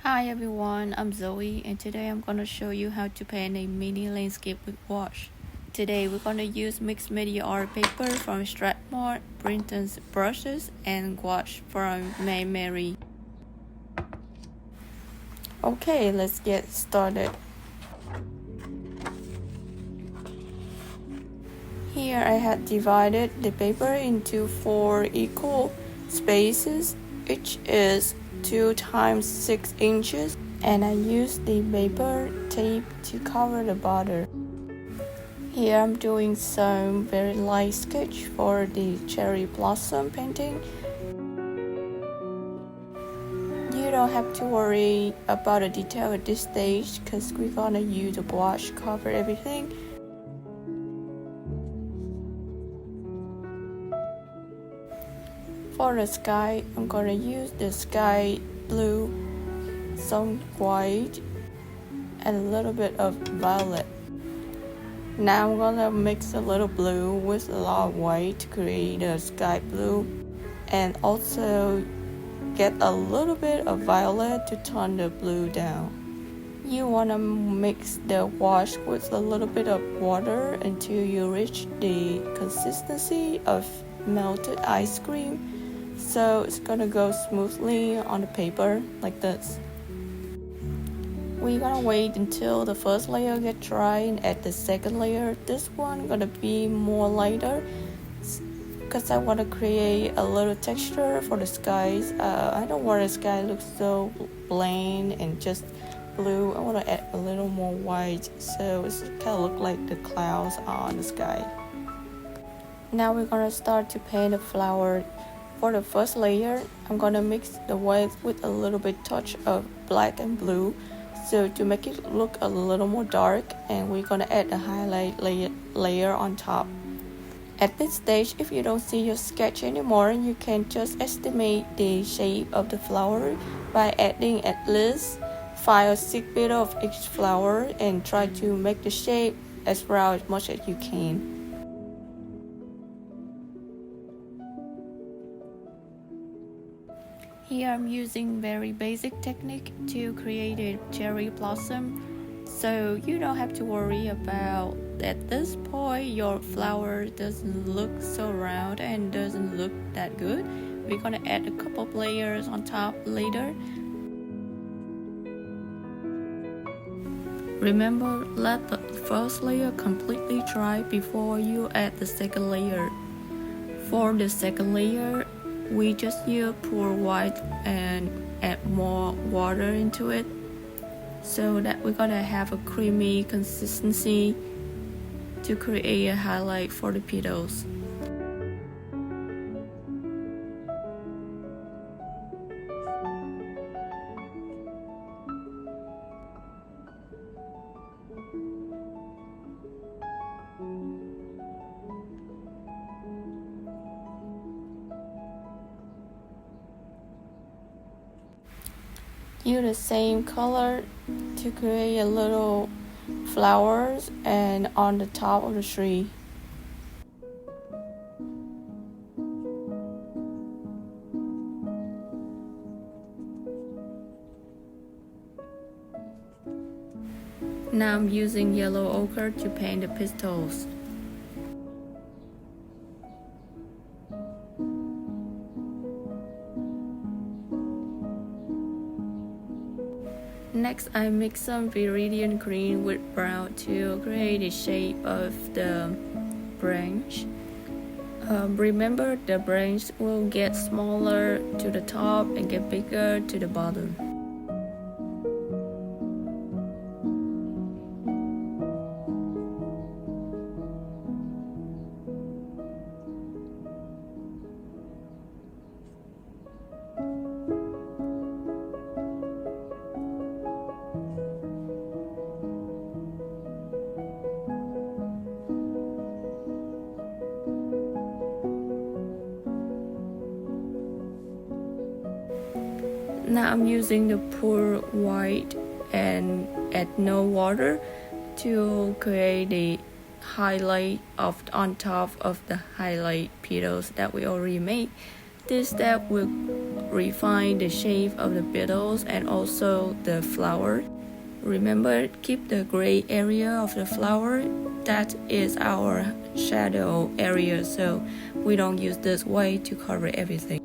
Hi everyone, I'm Zoe and today I'm going to show you how to paint a mini landscape with gouache. Today we're going to use mixed media art paper from Strathmore, Brinton's brushes, and gouache from Maimeri. Okay, let's get started. Here I had divided the paper into 4 equal spaces, which is 2 times 6 inches, and I used the paper tape to cover the border. Here I'm doing some very light sketch for the cherry blossom painting. You don't have to worry about the detail at this stage because we're gonna use the gouache to cover everything. For the sky, I'm gonna use the sky blue, some white, and a little bit of violet. Now I'm gonna mix a little blue with a lot of white to create a sky blue, and also get a little bit of violet to tone the blue down. You wanna mix the gouache with a little bit of water until you reach the consistency of melted ice cream. So it's gonna go smoothly on the paper like this. We're gonna wait until the first layer gets dry and add the second layer. This one gonna be more lighter because I want to create a little texture for the skies. I don't want the sky to look so bland and just blue. I want to add a little more white so it's kind of look like the clouds on the sky. Now we're gonna start to paint the flower. For the first layer, I'm gonna mix the white with a little bit touch of black and blue, so to make it look a little more dark, and we're gonna add a highlight layer on top. At this stage, if you don't see your sketch anymore, you can just estimate the shape of the flower by adding at least 5 or 6 petals of each flower and try to make the shape as round as much as you can. Here I'm using very basic technique to create a cherry blossom, so you don't have to worry about at this point your flower doesn't look so round and doesn't look that good. We're gonna add a couple of layers on top later. Remember, let the first layer completely dry before you add the second layer. For the second layer, we just use pure white and add more water into it so that we're gonna have a creamy consistency to create a highlight for the petals. Use the same color to create a little flowers and on the top of the tree. Now I'm using yellow ochre to paint the petals. Next, I mix some viridian green with brown to create the shape of the branch. Remember, the branch will get smaller to the top and get bigger to the bottom. Now I'm using the pure white and add no water to create the highlight on top of the highlight petals that we already made. This step will refine the shape of the petals and also the flower. Remember, keep the gray area of the flower. That is our shadow area, so we don't use this way to cover everything.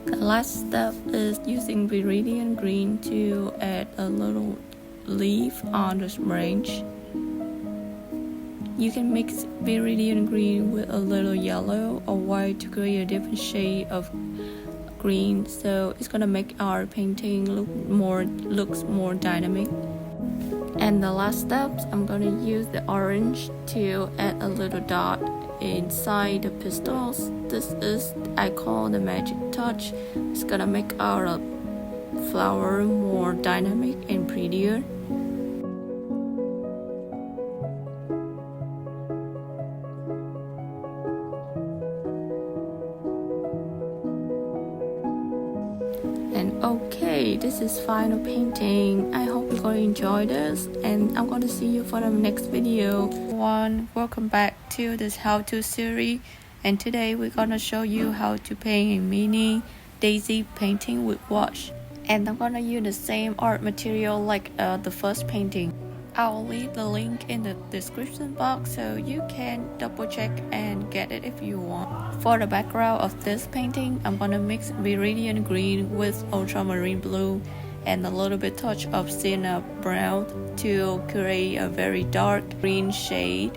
The last step is using Viridian green to add a little leaf on this branch. You can mix Viridian green with a little yellow or white to create a different shade of green, so it's gonna make our painting looks more dynamic. And the last steps, I'm gonna use the orange to add a little dot inside the petals. This is I call the magic touch. It's gonna make our flower more dynamic and prettier. And okay, this is final painting. I hope you're going to enjoy this, and I'm going to see you for the next video. Welcome back to this how-to series, and today we're going to show you how to paint a mini daisy painting with gouache. And I'm going to use the same art material like the first painting. I'll leave the link in the description box so you can double check and get it if you want. For the background of this painting, I'm gonna mix Viridian green with ultramarine blue and a little bit touch of sienna brown to create a very dark green shade.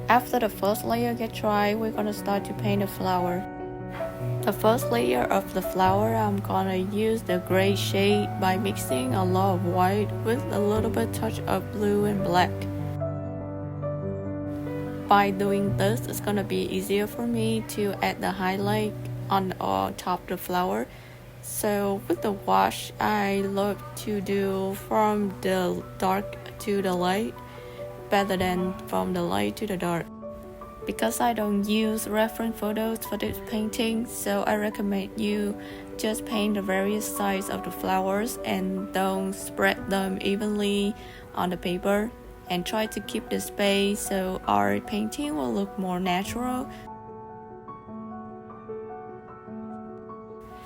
After the first layer gets dry, we're gonna start to paint the flower. The first layer of the flower, I'm gonna use the gray shade by mixing a lot of white with a little bit touch of blue and black. By doing this, it's gonna be easier for me to add the highlight on top of the flower. So with the gouache, I love to do from the dark to the light, better than from the light to the dark. Because I don't use reference photos for this painting, so I recommend you just paint the various sides of the flowers and don't spread them evenly on the paper, and try to keep the space so our painting will look more natural.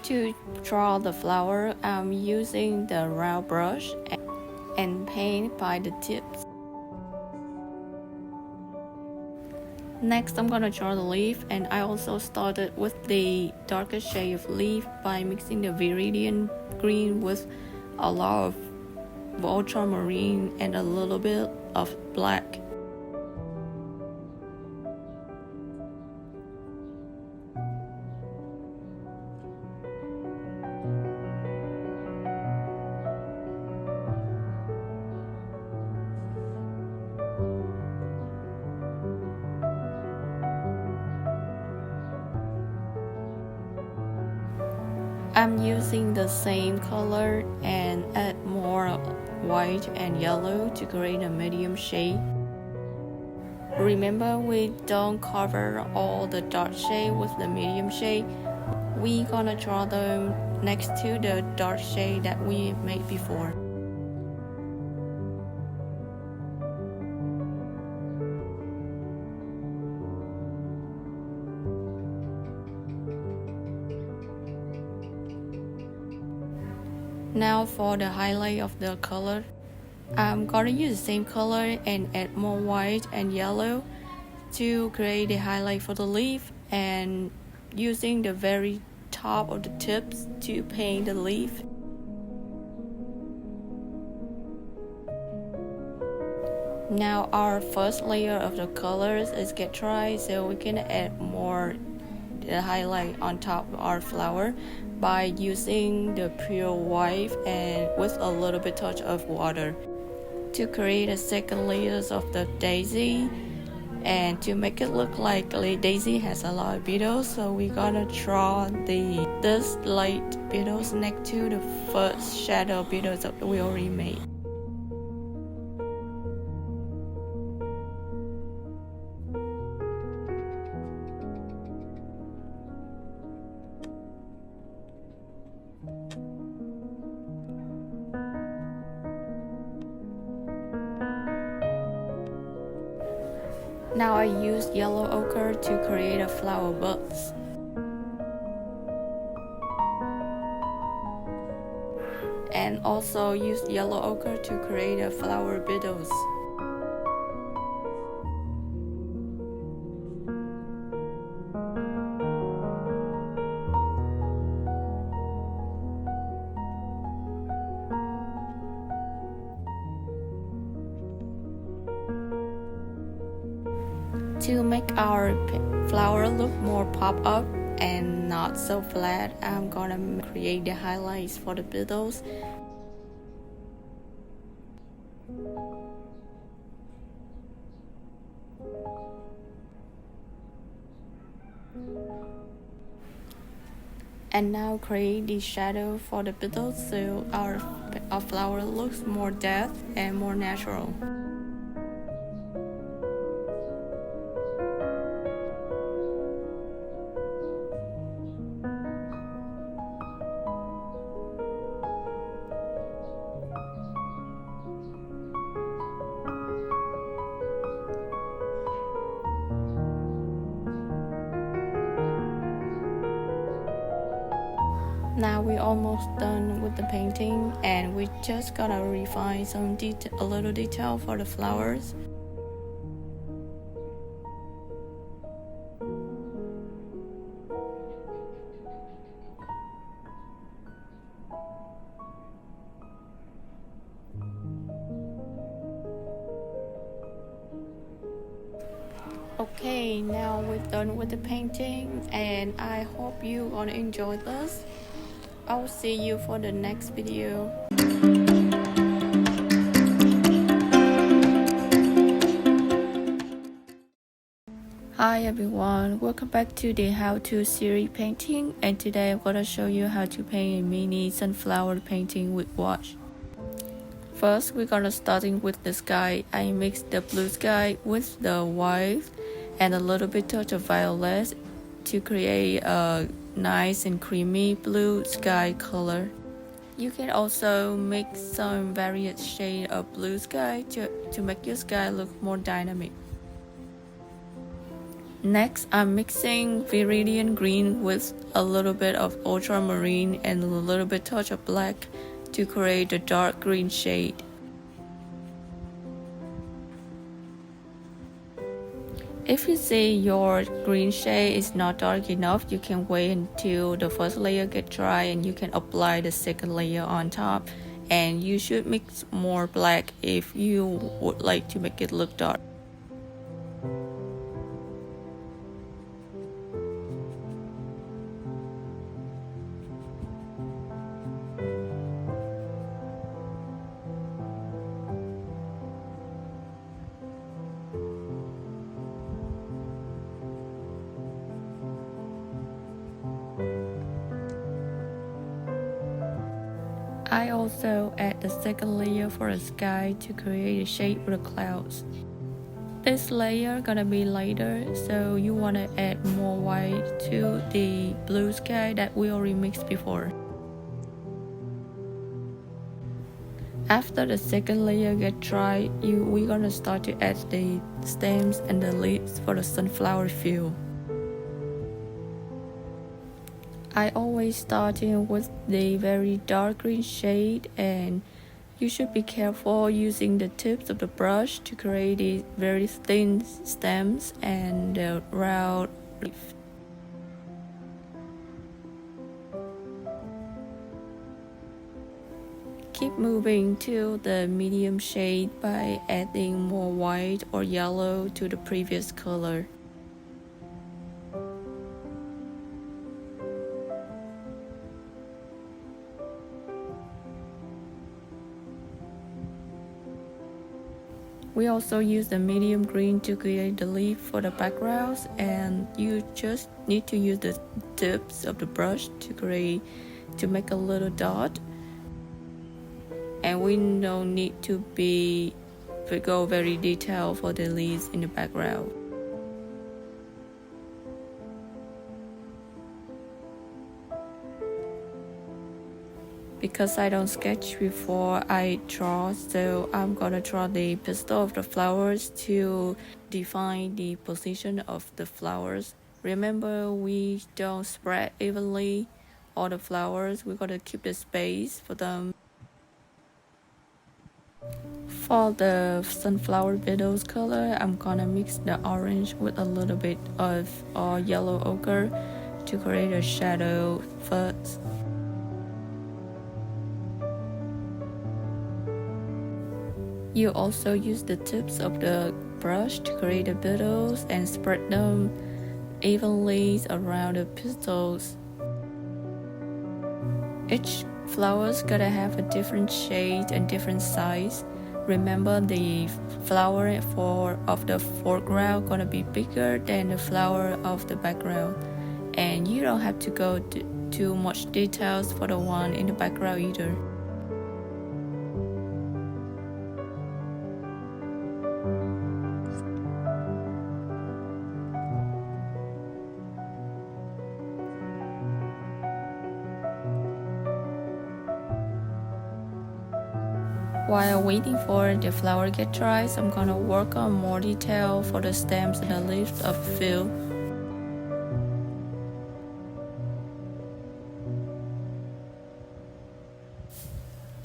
To draw the flower, I'm using the round brush and paint by the tips. Next, I'm gonna draw the leaf, and I also started with the darker shade of leaf by mixing the Viridian green with a lot of ultramarine and a little bit of black. I'm using the same color and add more white and yellow to create a medium shade. Remember, we don't cover all the dark shade with the medium shade. We're gonna draw them next to the dark shade that we made before. Now for the highlight of the color, I'm gonna use the same color and add more white and yellow to create the highlight for the leaf, and using the very top of the tips to paint the leaf. Now our first layer of the colors is get dry, so we can add more the highlight on top of our flower by using the pure white and with a little bit touch of water to create a second layers of the daisy. And to make it look like daisy has a lot of petals, so we're gonna draw this light petals next to the first shadow petals that we already made. Now I use yellow ochre to create a flower buds. And also use yellow ochre to create a flower petals. To make our flower look more pop up and not so flat, I'm gonna create the highlights for the petals. And now create the shadow for the petals so our flower looks more depth and more natural. Now we're almost done with the painting, and we're just gonna refine some a little detail for the flowers. Okay, now we're done with the painting, and I hope you gonna enjoy this. I'll see you for the next video. Hi everyone, welcome back to the How To series painting, and today I'm gonna show you how to paint a mini sunflower painting with gouache. First, we're gonna starting with the sky. I mixed the blue sky with the white and a little bit touch of violet to create a nice and creamy blue sky color. You can also mix some various shade of blue sky to make your sky look more dynamic. Next, I'm mixing viridian green with a little bit of ultramarine and a little bit touch of black to create a dark green shade. If you see your green shade is not dark enough, you can wait until the first layer get dry and you can apply the second layer on top. And you should mix more black if you would like to make it look dark. I also add the second layer for the sky to create a shape for the clouds. This layer gonna be lighter, so you wanna add more white to the blue sky that we already mixed before. After the second layer get dry, we're gonna start to add the stems and the leaves for the sunflower field. I always starting with the very dark green shade, and you should be careful using the tips of the brush to create these very thin stems and the round leaf. Keep moving to the medium shade by adding more white or yellow to the previous color. We also use the medium green to create the leaf for the backgrounds, and you just need to use the tips of the brush to make a little dot. And we don't need to go very detailed for the leaves in the background. Because I don't sketch before I draw, so I'm gonna draw the petal of the flowers to define the position of the flowers. Remember, we don't spread evenly all the flowers. We're gonna keep the space for them. For the sunflower petals color, I'm gonna mix the orange with a little bit of yellow ochre to create a shadow first. You also use the tips of the brush to create the petals and spread them evenly around the petals. Each flower's gotta have a different shade and different size. Remember, the flower of the foreground gonna be bigger than the flower of the background, and you don't have to go too much details for the one in the background either. While waiting for the flower get dry, so I'm gonna work on more detail for the stems and the leaves of the field.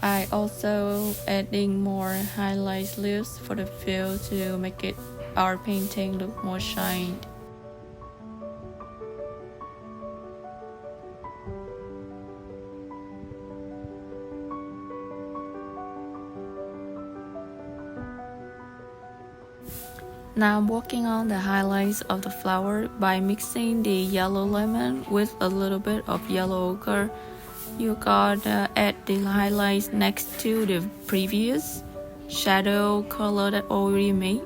I also adding more highlight leaves for the field to make our painting look more shined. Now I'm working on the highlights of the flower by mixing the yellow lemon with a little bit of yellow ochre. You gotta add the highlights next to the previous shadow color that already made.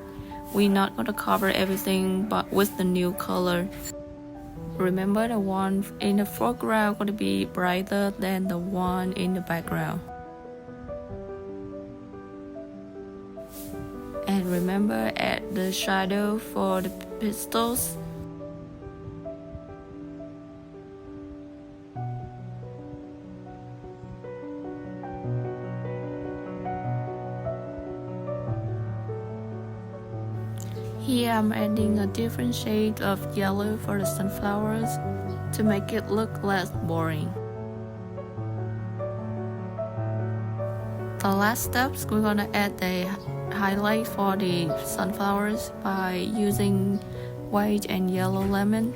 We're not gonna cover everything but with the new color. Remember, the one in the foreground gonna be brighter than the one in the background. And remember, add the shadow for the petals. Here I'm adding a different shade of yellow for the sunflowers to make it look less boring. The last steps, we're gonna add the highlight for the sunflowers by using white and yellow lemon.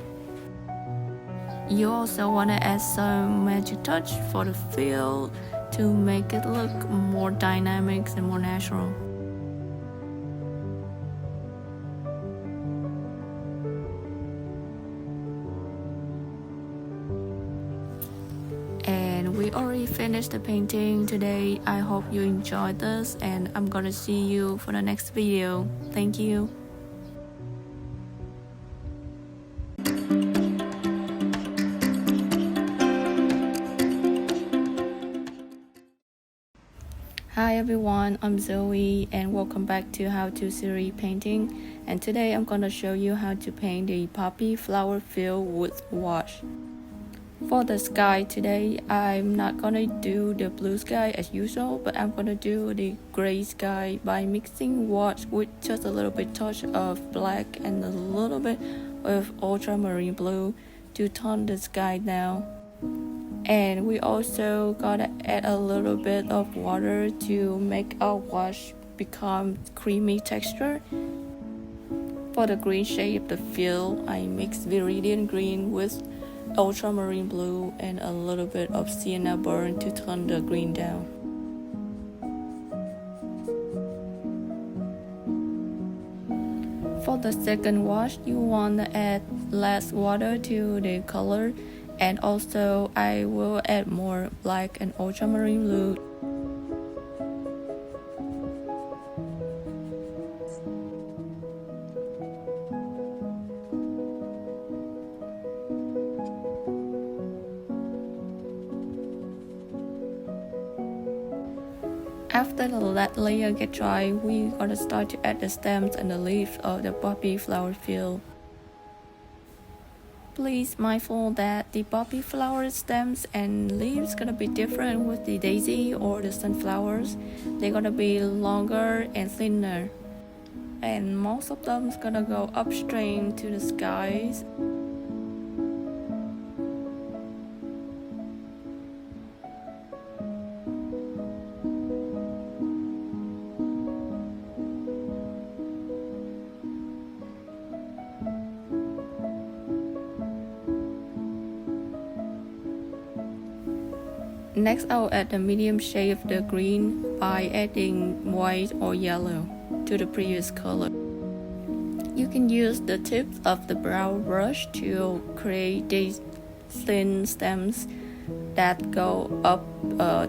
You also want to add some magic touch for the field to make it look more dynamic and more natural. And we already finished the painting today. I hope you enjoyed this, and I'm gonna see you for the next video. Thank you. Hi everyone, I'm Zoe and welcome back to How to Series Painting, and today I'm gonna show you how to paint the poppy flower field with wash. For the sky today, I'm not gonna do the blue sky as usual, but I'm gonna do the gray sky by mixing wash with just a little bit touch of black and a little bit of ultramarine blue to tone the sky down. And we also gotta add a little bit of water to make our wash become creamy texture. For the green shade of the field, I mix viridian green with ultramarine blue and a little bit of sienna burn to tone the green down. For the second wash, you want to add less water to the color, and also I will add more black and ultramarine blue. After that layer get dry, we're gonna start to add the stems and the leaves of the poppy flower field. Please mindful that the poppy flower stems and leaves gonna be different with the daisy or the sunflowers. They're gonna be longer and thinner, and most of them is gonna go upstream to the skies. Next, I'll add the medium shade of the green by adding white or yellow to the previous color. You can use the tips of the brow brush to create these thin stems that go up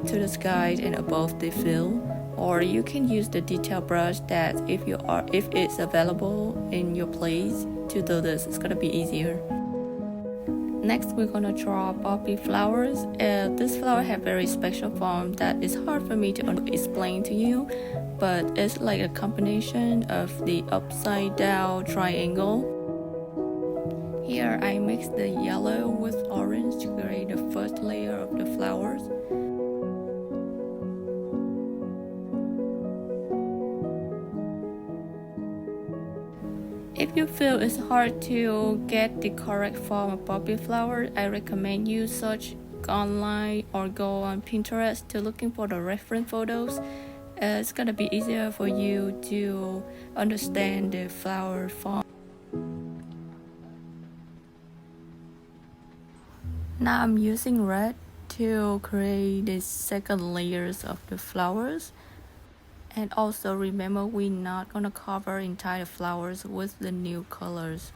to the sky and above the field, or you can use the detail brush that if it's available in your place to do this, it's gonna be easier. Next, we're gonna draw poppy flowers. This flower have very special form that is hard for me to explain to you, but it's like a combination of the upside down triangle. Here I mix the yellow with orange to create the first layer of the flowers. If you feel it's hard to get the correct form of poppy flower, I recommend you search online or go on Pinterest to looking for the reference photos. It's gonna be easier for you to understand the flower form. Now I'm using red to create the second layers of the flowers. And also remember, we're not gonna cover entire flowers with the new colors.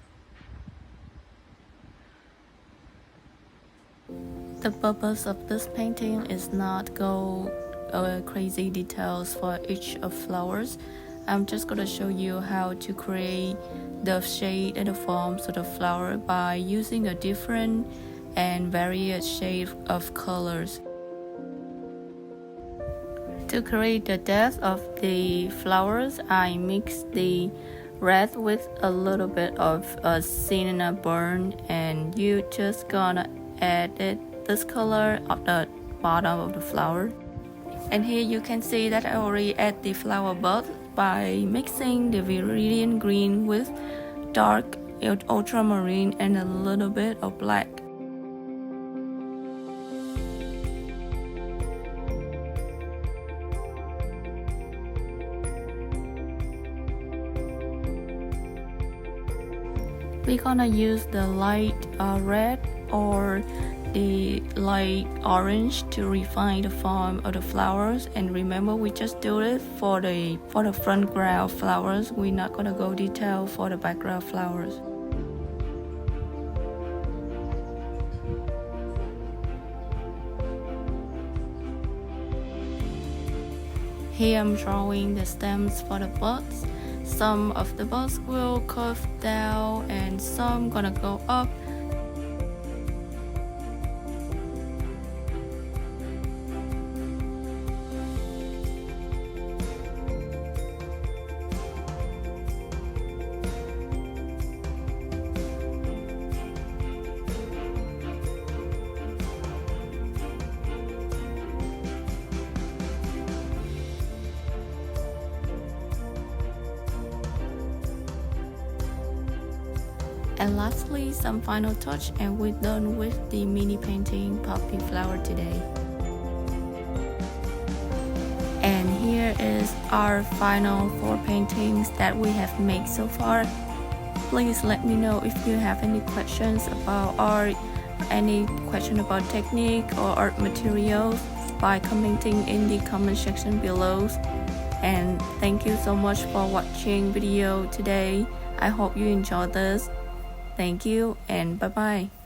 The purpose of this painting is not go crazy details for each of flowers. I'm just gonna show you how to create the shade and the forms of the flower by using a different and varied shade of colors. To create the depth of the flowers, I mix the red with a little bit of cinnamon, and you just gonna add this color at the bottom of the flower. And here you can see that I already add the flower bud by mixing the viridian green with dark ultramarine and a little bit of black. We're gonna use the light red or the light orange to refine the form of the flowers. And remember, we just do it for the front ground flowers. We're not gonna go detail for the background flowers. Here I'm drawing the stems for the buds. Some of the buds will curve down and some gonna go up. And lastly, some final touch, and we're done with the mini painting poppy flower today. And here is our final 4 paintings that we have made so far. Please let me know if you have any questions about art, any question about technique or art materials by commenting in the comment section below. And thank you so much for watching video today. I hope you enjoyed this. Thank you and bye bye.